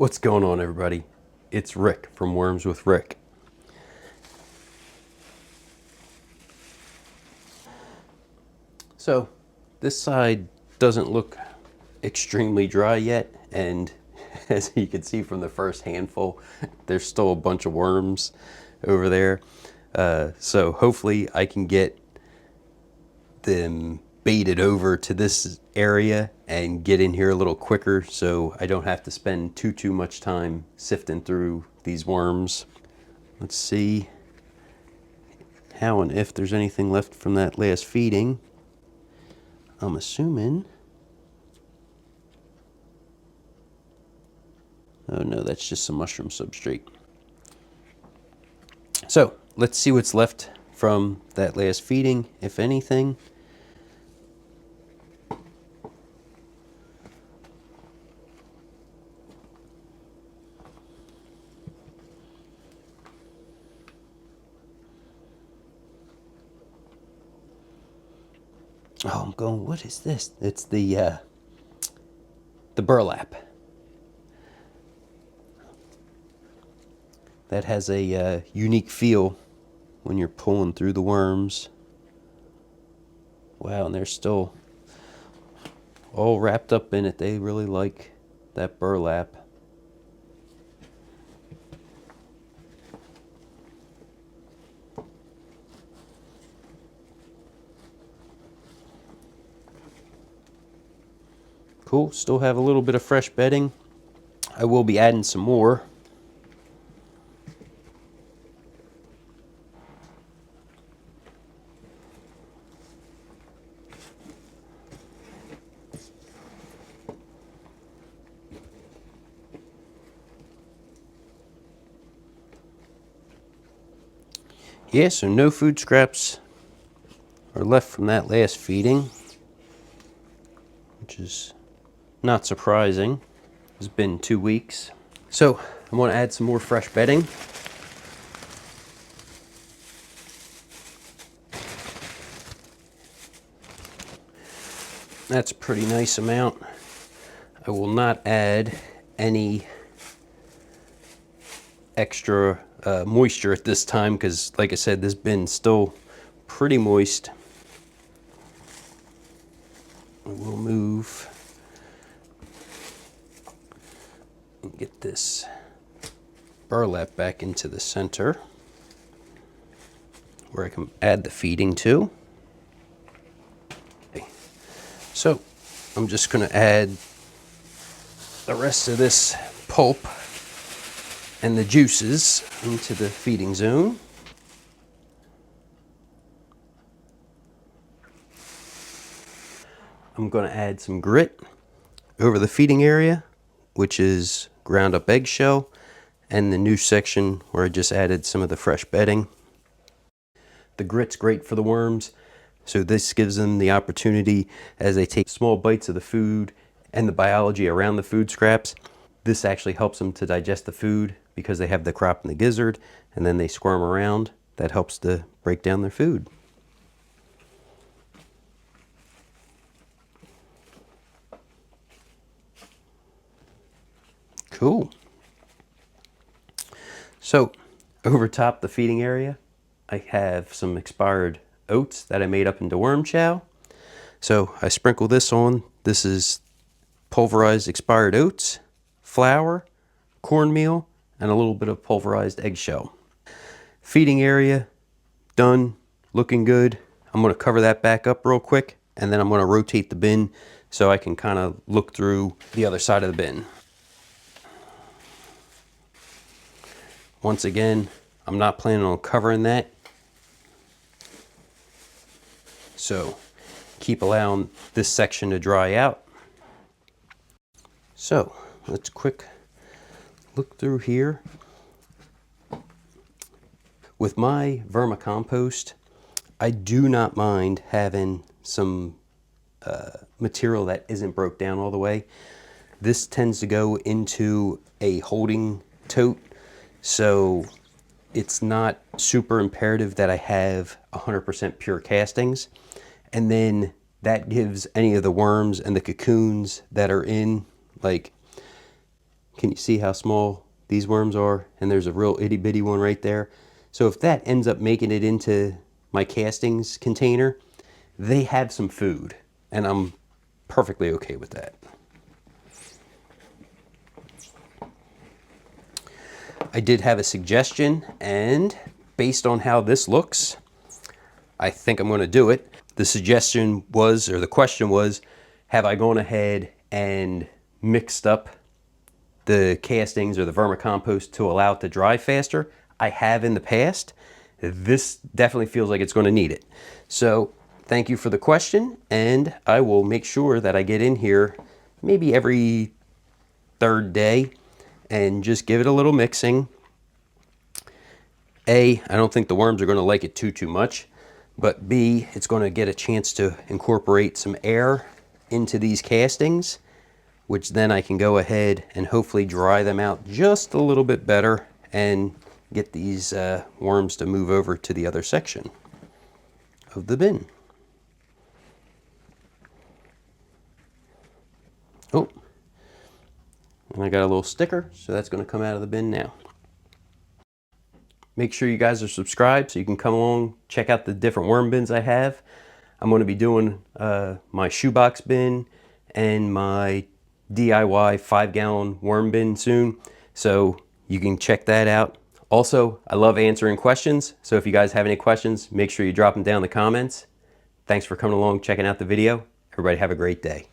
What's going on, everybody? It's Rick from Worms with Rick. So this side doesn't look extremely dry yet, and as you can see from the first handful, there's still a bunch of worms over there. So hopefully I can get them baited over to this area and get in here a little quicker so I don't have to spend too much time sifting through these worms. Let's see how and if there's anything left from that last feeding. I'm assuming. Oh no, that's just some mushroom substrate. So let's see what's left from that last feeding, if anything. Oh, I'm going, what is this? It's the burlap. That has a unique feel when you're pulling through the worms. Wow, and they're still all wrapped up in it. They really like that burlap. Cool, still have a little bit of fresh bedding. I will be adding some more. Yeah, so no food scraps are left from that last feeding, which is not surprising. It's been 2 weeks. So I'm going to add some more fresh bedding. That's a pretty nice amount. I will not add any extra moisture at this time because, like I said, this bin's still pretty moist. We'll move and get this burlap back into the center where I can add the feeding to. Okay. So I'm just going to add the rest of this pulp and the juices into the feeding zone. I'm going to add some grit over the feeding area, which is ground up eggshell, and the new section where I just added some of the fresh bedding. The grit's great for the worms, so this gives them the opportunity as they take small bites of the food and the biology around the food scraps. This actually helps them to digest the food because they have the crop and the gizzard, and then they squirm around. That helps to break down their food. Cool. So over top the feeding area, I have some expired oats that I made up into worm chow. So I sprinkle this on. This is pulverized expired oats, flour, cornmeal, and a little bit of pulverized eggshell. Feeding area done, looking good. I'm going to cover that back up real quick, and then I'm going to rotate the bin so I can kind of look through the other side of the bin. Once again, I'm not planning on covering that, so keep allowing this section to dry out. So let's quick look through here. With my vermicompost, I do not mind having some material that isn't broke down all the way. This tends to go into a holding tote, so it's not super imperative that I have 100% pure castings. And then that gives any of the worms and the cocoons that are in, like, Can you see how small these worms are? And there's a real itty bitty one right there. So if that ends up making it into my castings container, they have some food, and I'm perfectly okay with that. I did have a suggestion, and based on how this looks, I think I'm going to do it. The suggestion was, or the question was, have I gone ahead and mixed up the castings or the vermicompost to allow it to dry faster? I have in the past. This definitely feels like it's going to need it. So thank you for the question, and I will make sure that I get in here maybe every third day and just give it a little mixing. I don't think the worms are going to like it too much, but B, it's going to get a chance to incorporate some air into these castings, which then I can go ahead and hopefully dry them out just a little bit better and get these worms to move over to the other section of the bin. Oh, and I got a little sticker, so that's going to come out of the bin now. Make sure you guys are subscribed so you can come along, check out the different worm bins I have. I'm going to be doing my shoebox bin and my DIY 5-gallon worm bin soon, so you can check that out. Also, I love answering questions, so if you guys have any questions, make sure you drop them down in the comments. Thanks for coming along, checking out the video. Everybody have a great day.